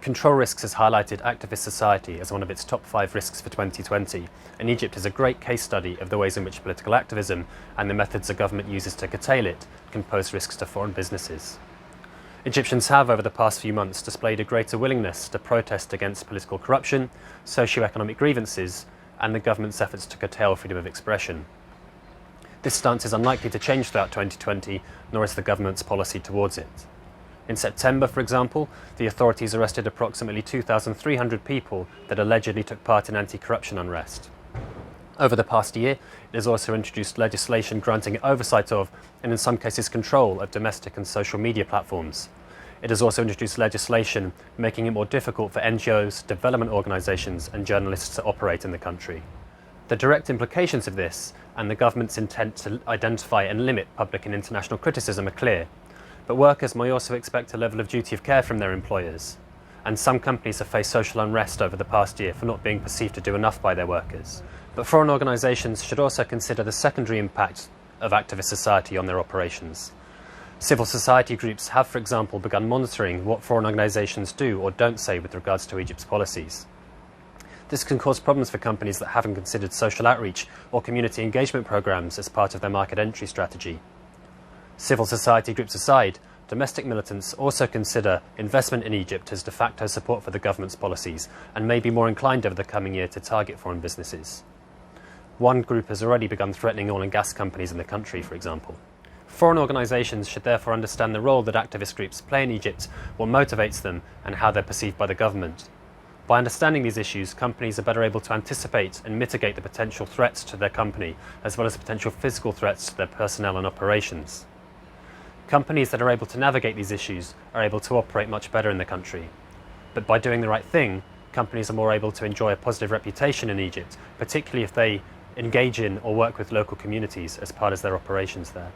Control Risks has highlighted activist society as one of its top 5 risks for 2020, and Egypt is a great case study of the ways in which political activism and the methods the government uses to curtail it can pose risks to foreign businesses. Egyptians have, over the past few months, displayed a greater willingness to protest against political corruption, socio-economic grievances, and the government's efforts to curtail freedom of expression. This stance is unlikely to change throughout 2020, nor is the government's policy towards it. In September, for example, the authorities arrested approximately 2,300 people that allegedly took part in anti-corruption unrest. Over the past year, it has also introduced legislation granting oversight of, and in some cases control of, domestic and social media platforms. It has also introduced legislation making it more difficult for NGOs, development organisations and journalists to operate in the country. The direct implications of this and the government's intent to identify and limit public and international criticism are clear. But workers may also expect a level of duty of care from their employers, and some companies have faced social unrest over the past year for not being perceived to do enough by their workers. But foreign organisations should also consider the secondary impact of activist society on their operations. Civil society groups have, for example, begun monitoring what foreign organisations do or don't say with regards to Egypt's policies. This can cause problems for companies that haven't considered social outreach or community engagement programmes as part of their market entry strategy. Civil society groups aside, domestic militants also consider investment in Egypt as de facto support for the government's policies and may be more inclined over the coming year to target foreign businesses. One group has already begun threatening oil and gas companies in the country, for example. Foreign organisations should therefore understand the role that activist groups play in Egypt, what motivates them, and how they're perceived by the government. By understanding these issues, companies are better able to anticipate and mitigate the potential threats to their company, as well as potential physical threats to their personnel and operations. Companies that are able to navigate these issues are able to operate much better in the country. But by doing the right thing, companies are more able to enjoy a positive reputation in Egypt, particularly if they engage in or work with local communities as part of their operations there.